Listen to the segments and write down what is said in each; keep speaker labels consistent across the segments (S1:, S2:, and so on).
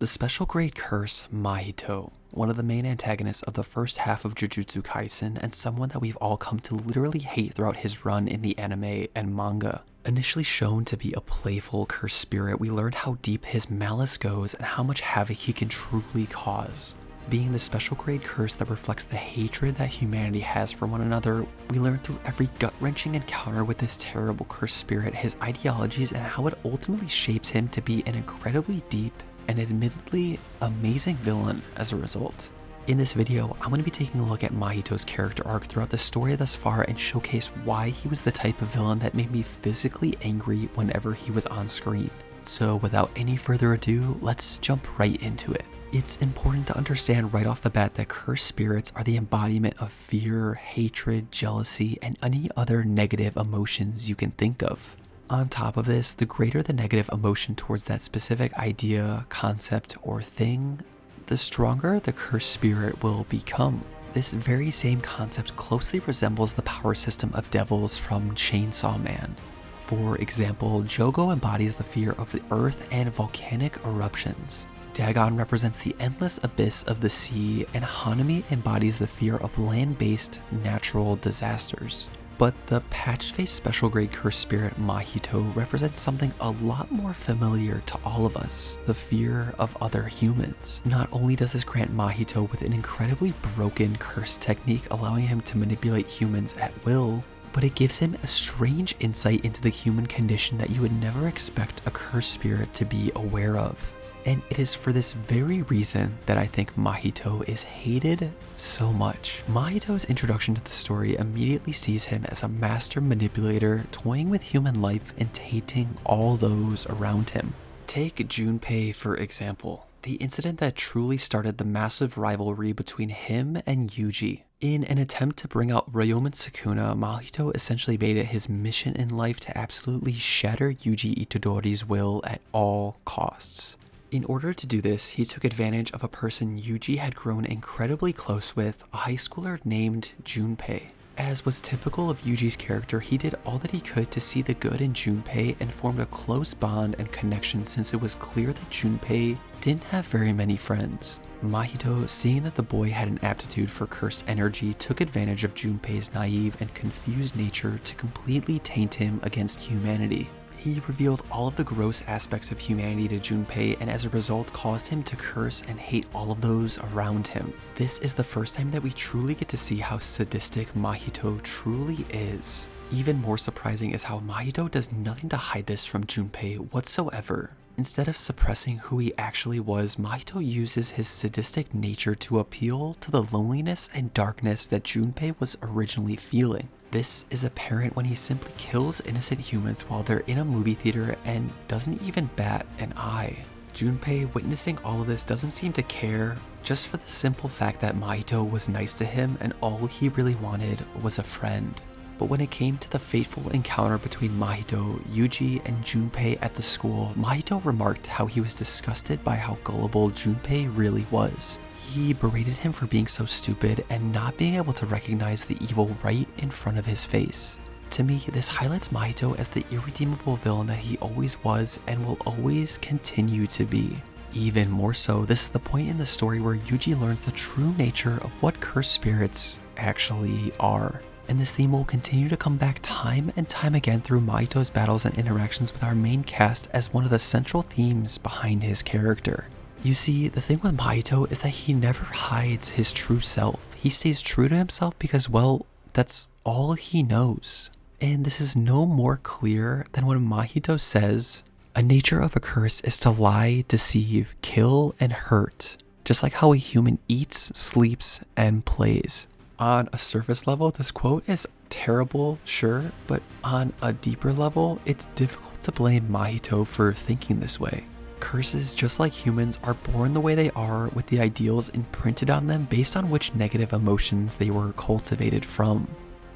S1: The special grade curse, Mahito, one of the main antagonists of the first half of Jujutsu Kaisen and someone that we've all come to literally hate throughout his run in the anime and manga. Initially shown to be a playful cursed spirit, we learned how deep his malice goes and how much havoc he can truly cause. Being the special grade curse that reflects the hatred that humanity has for one another, we learn through every gut-wrenching encounter with this terrible cursed spirit his ideologies and how it ultimately shapes him to be an incredibly deep and admittedly amazing villain as a result. In this video, I'm going to be taking a look at Mahito's character arc throughout the story thus far and showcase why he was the type of villain that made me physically angry whenever he was on screen. So without any further ado, let's jump right into it. It's important to understand right off the bat that cursed spirits are the embodiment of fear, hatred, jealousy, and any other negative emotions you can think of. On top of this, the greater the negative emotion towards that specific idea, concept, or thing, the stronger the cursed spirit will become. This very same concept closely resembles the power system of devils from Chainsaw Man. For example, Jogo embodies the fear of the earth and volcanic eruptions. Dagon represents the endless abyss of the sea, and Hanami embodies the fear of land-based natural disasters. But the patched-faced special grade cursed spirit Mahito represents something a lot more familiar to all of us, the fear of other humans. Not only does this grant Mahito with an incredibly broken curse technique allowing him to manipulate humans at will, but it gives him a strange insight into the human condition that you would never expect a cursed spirit to be aware of. And it is for this very reason that I think Mahito is hated so much. Mahito's introduction to the story immediately sees him as a master manipulator, toying with human life and tainting all those around him. Take Junpei for example, the incident that truly started the massive rivalry between him and Yuji. In an attempt to bring out Ryomen Sukuna, Mahito essentially made it his mission in life to absolutely shatter Yuji Itadori's will at all costs. In order to do this, he took advantage of a person Yuji had grown incredibly close with, a high schooler named Junpei. As was typical of Yuji's character, he did all that he could to see the good in Junpei and formed a close bond and connection since it was clear that Junpei didn't have very many friends. Mahito, seeing that the boy had an aptitude for cursed energy, took advantage of Junpei's naive and confused nature to completely taint him against humanity. He revealed all of the gross aspects of humanity to Junpei and as a result caused him to curse and hate all of those around him. This is the first time that we truly get to see how sadistic Mahito truly is. Even more surprising is how Mahito does nothing to hide this from Junpei whatsoever. Instead of suppressing who he actually was, Mahito uses his sadistic nature to appeal to the loneliness and darkness that Junpei was originally feeling. This is apparent when he simply kills innocent humans while they're in a movie theater and doesn't even bat an eye. Junpei, witnessing all of this, doesn't seem to care, just for the simple fact that Mahito was nice to him and all he really wanted was a friend. But when it came to the fateful encounter between Mahito, Yuji, and Junpei at the school, Mahito remarked how he was disgusted by how gullible Junpei really was. He berated him for being so stupid and not being able to recognize the evil right in front of his face. To me, this highlights Mahito as the irredeemable villain that he always was and will always continue to be. Even more so, this is the point in the story where Yuji learns the true nature of what cursed spirits actually are. And this theme will continue to come back time and time again through Mahito's battles and interactions with our main cast as one of the central themes behind his character. You see, the thing with Mahito is that he never hides his true self. He stays true to himself because, well, that's all he knows. And this is no more clear than when Mahito says, "A nature of a curse is to lie, deceive, kill, and hurt, just like how a human eats, sleeps, and plays." On a surface level, this quote is terrible, sure, but on a deeper level, it's difficult to blame Mahito for thinking this way. Curses, just like humans, are born the way they are with the ideals imprinted on them based on which negative emotions they were cultivated from.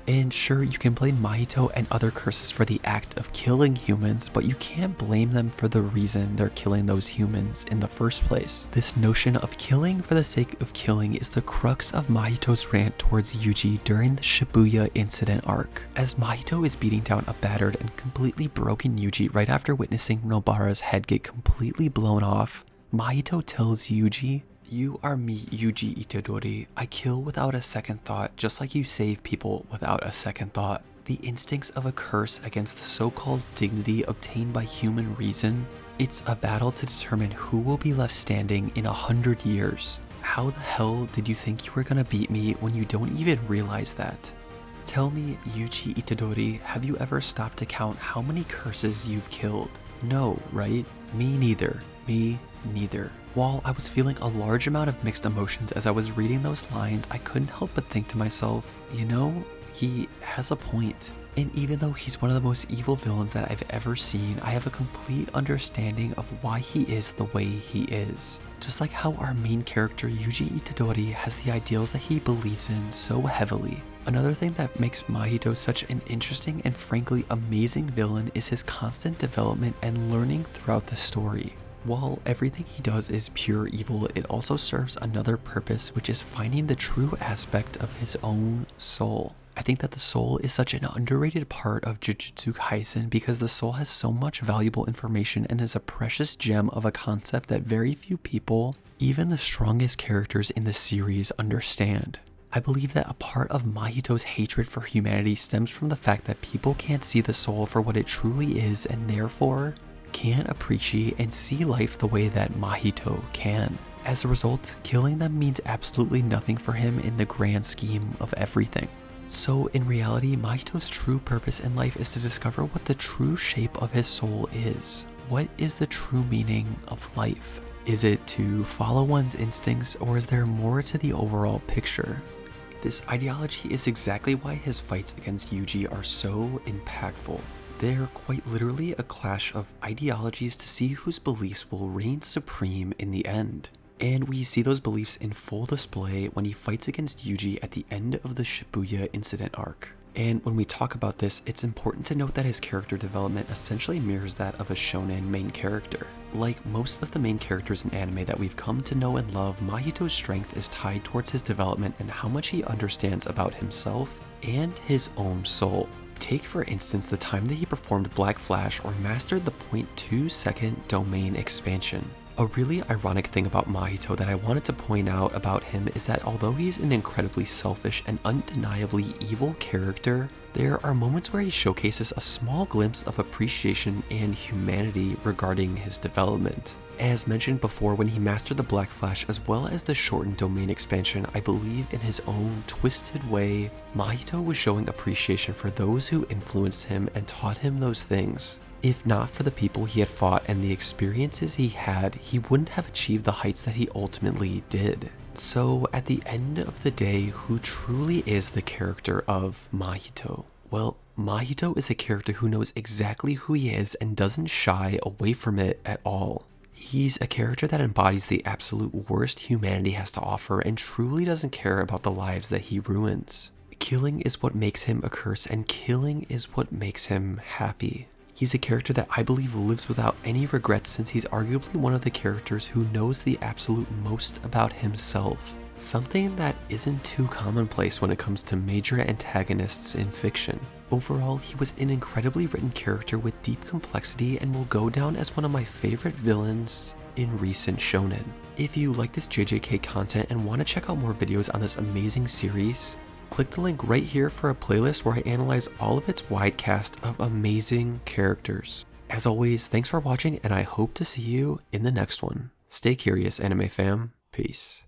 S1: And sure, you can blame Mahito and other curses for the act of killing humans, but you can't blame them for the reason they're killing those humans in the first place. This notion of killing for the sake of killing is the crux of Mahito's rant towards Yuji during the Shibuya incident arc. As Mahito is beating down a battered and completely broken Yuji right after witnessing Nobara's head get completely blown off, Mahito tells Yuji, "You are me, Yuji Itadori. I kill without a second thought, just like you save people without a second thought." The instincts of a curse against the so-called dignity obtained by human reason. It's a battle to determine who will be left standing in 100 years. How the hell did you think you were gonna beat me when you don't even realize that? Tell me, Yuji Itadori, have you ever stopped to count how many curses you've killed? No, right? Me neither. Me neither. While I was feeling a large amount of mixed emotions as I was reading those lines, I couldn't help but think to myself, you know, he has a point. And even though he's one of the most evil villains that I've ever seen, I have a complete understanding of why he is the way he is. Just like how our main character Yuji Itadori has the ideals that he believes in so heavily. Another thing that makes Mahito such an interesting and frankly amazing villain is his constant development and learning throughout the story. While everything he does is pure evil, it also serves another purpose, which is finding the true aspect of his own soul. I think that the soul is such an underrated part of Jujutsu Kaisen because the soul has so much valuable information and is a precious gem of a concept that very few people, even the strongest characters in the series, understand. I believe that a part of Mahito's hatred for humanity stems from the fact that people can't see the soul for what it truly is and therefore can't appreciate and see life the way that Mahito can. As a result, killing them means absolutely nothing for him in the grand scheme of everything. So in reality, Mahito's true purpose in life is to discover what the true shape of his soul is. What is the true meaning of life? Is it to follow one's instincts, or is there more to the overall picture? This ideology is exactly why his fights against Yuji are so impactful. They're quite literally a clash of ideologies to see whose beliefs will reign supreme in the end. And we see those beliefs in full display when he fights against Yuji at the end of the Shibuya incident arc. And when we talk about this, it's important to note that his character development essentially mirrors that of a shonen main character. Like most of the main characters in anime that we've come to know and love, Mahito's strength is tied towards his development and how much he understands about himself and his own soul. Take for instance the time that he performed Black Flash or mastered the 0.2 second domain expansion. A really ironic thing about Mahito that I wanted to point out about him is that although he's an incredibly selfish and undeniably evil character, there are moments where he showcases a small glimpse of appreciation and humanity regarding his development. As mentioned before, when he mastered the Black Flash as well as the shortened domain expansion, I believe in his own twisted way, Mahito was showing appreciation for those who influenced him and taught him those things. If not for the people he had fought and the experiences he had, he wouldn't have achieved the heights that he ultimately did. So at the end of the day, who truly is the character of Mahito? Well, Mahito is a character who knows exactly who he is and doesn't shy away from it at all. He's a character that embodies the absolute worst humanity has to offer and truly doesn't care about the lives that he ruins. Killing is what makes him a curse, and killing is what makes him happy. He's a character that I believe lives without any regrets since he's arguably one of the characters who knows the absolute most about himself. Something that isn't too commonplace when it comes to major antagonists in fiction. Overall, he was an incredibly written character with deep complexity and will go down as one of my favorite villains in recent shonen. If you like this JJK content and want to check out more videos on this amazing series, click the link right here for a playlist where I analyze all of its wide cast of amazing characters. As always, thanks for watching and I hope to see you in the next one. Stay curious, anime fam. Peace.